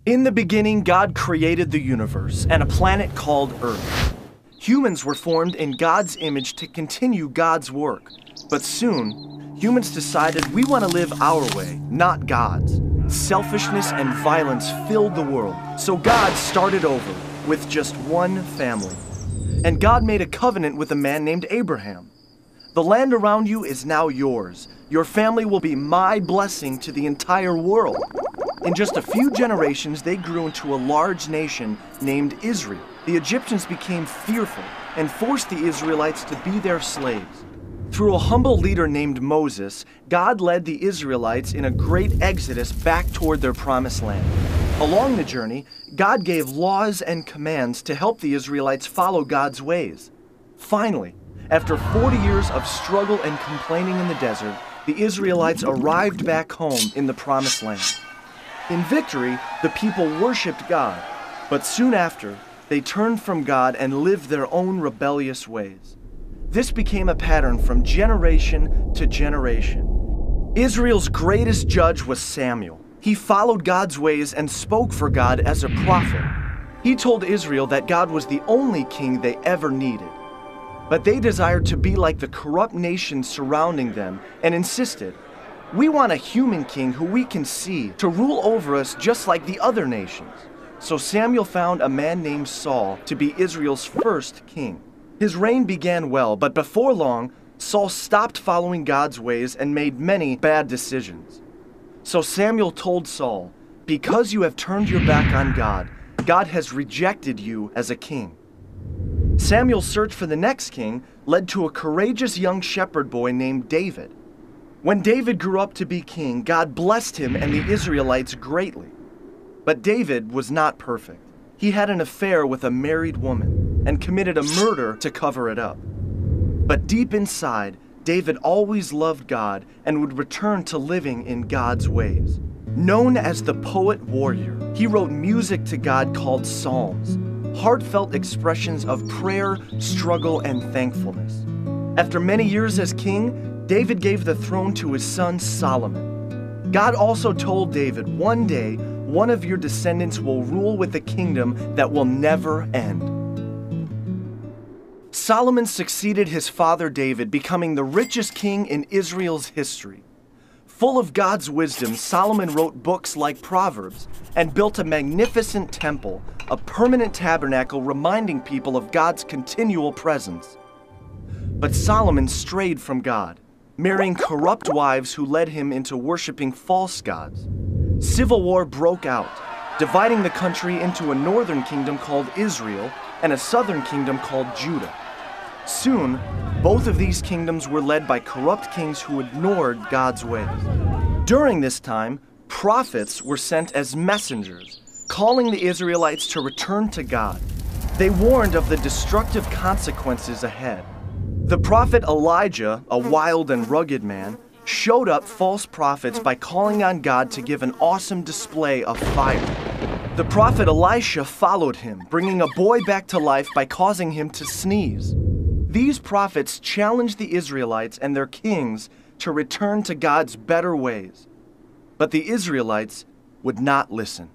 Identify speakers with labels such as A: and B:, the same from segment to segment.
A: In the beginning, God created the universe and a planet called Earth. Humans were formed in God's image to continue God's work. But soon, humans decided we want to live our way, not God's. Selfishness and violence filled the world, so God started over with just one family. And God made a covenant with a man named Abraham. The land around you is now yours. Your family will be my blessing to the entire world. In just a few generations, they grew into a large nation named Israel. The Egyptians became fearful and forced the Israelites to be their slaves. Through a humble leader named Moses, God led the Israelites in a great exodus back toward their promised land. Along the journey, God gave laws and commands to help the Israelites follow God's ways. Finally, after 40 years of struggle and complaining in the desert, the Israelites arrived back home in the promised land. In victory, the people worshiped God, but soon after, they turned from God and lived their own rebellious ways. This became a pattern from generation to generation. Israel's greatest judge was Samuel. He followed God's ways and spoke for God as a prophet. He told Israel that God was the only king they ever needed. But they desired to be like the corrupt nations surrounding them and insisted, "We want a human king who we can see to rule over us just like the other nations." So Samuel found a man named Saul to be Israel's first king. His reign began well, but before long, Saul stopped following God's ways and made many bad decisions. So Samuel told Saul, "Because you have turned your back on God, God has rejected you as a king." Samuel's search for the next king led to a courageous young shepherd boy named David. When David grew up to be king, God blessed him and the Israelites greatly. But David was not perfect. He had an affair with a married woman and committed a murder to cover it up. But deep inside, David always loved God and would return to living in God's ways. Known as the poet warrior, he wrote music to God called psalms, heartfelt expressions of prayer, struggle, and thankfulness. After many years as king, David gave the throne to his son Solomon. God also told David, "One day, one of your descendants will rule with a kingdom that will never end." Solomon succeeded his father David, becoming the richest king in Israel's history. Full of God's wisdom, Solomon wrote books like Proverbs and built a magnificent temple, a permanent tabernacle reminding people of God's continual presence. But Solomon strayed from God, marrying corrupt wives who led him into worshiping false gods. Civil war broke out, dividing the country into a northern kingdom called Israel and a southern kingdom called Judah. Soon, both of these kingdoms were led by corrupt kings who ignored God's ways. During this time, prophets were sent as messengers, calling the Israelites to return to God. They warned of the destructive consequences ahead. The prophet Elijah, a wild and rugged man, showed up false prophets by calling on God to give an awesome display of fire. The prophet Elisha followed him, bringing a boy back to life by causing him to sneeze. These prophets challenged the Israelites and their kings to return to God's better ways. But the Israelites would not listen.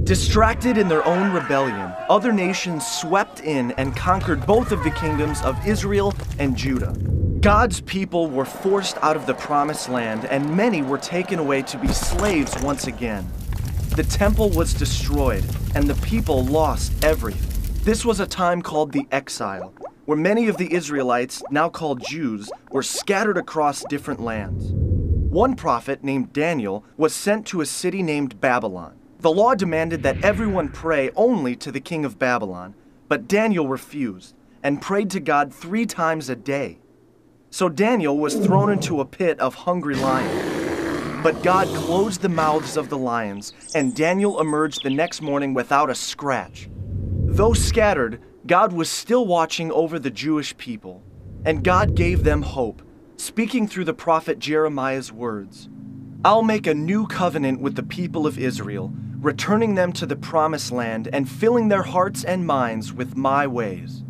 A: Distracted in their own rebellion, other nations swept in and conquered both of the kingdoms of Israel and Judah. God's people were forced out of the promised land, and many were taken away to be slaves once again. The temple was destroyed, and the people lost everything. This was a time called the exile, where many of the Israelites, now called Jews, were scattered across different lands. One prophet named Daniel was sent to a city named Babylon. The law demanded that everyone pray only to the king of Babylon, but Daniel refused and prayed to God 3 times a day. So Daniel was thrown into a pit of hungry lions. But God closed the mouths of the lions, and Daniel emerged the next morning without a scratch. Though scattered, God was still watching over the Jewish people, and God gave them hope, speaking through the prophet Jeremiah's words. "I'll make a new covenant with the people of Israel, returning them to the promised land and filling their hearts and minds with my ways."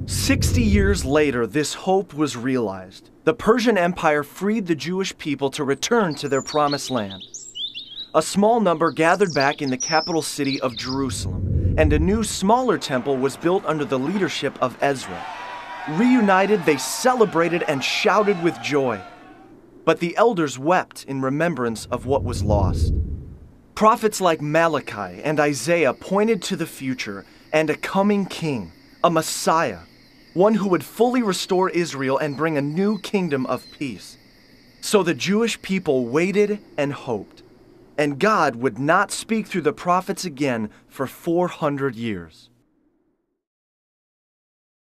A: 60 years later, this hope was realized. The Persian Empire freed the Jewish people to return to their promised land. A small number gathered back in the capital city of Jerusalem, and a new, smaller temple was built under the leadership of Ezra. Reunited, they celebrated and shouted with joy. But the elders wept in remembrance of what was lost. Prophets like Malachi and Isaiah pointed to the future and a coming king, a Messiah, one who would fully restore Israel and bring a new kingdom of peace. So the Jewish people waited and hoped, and God would not speak through the prophets again for 400 years.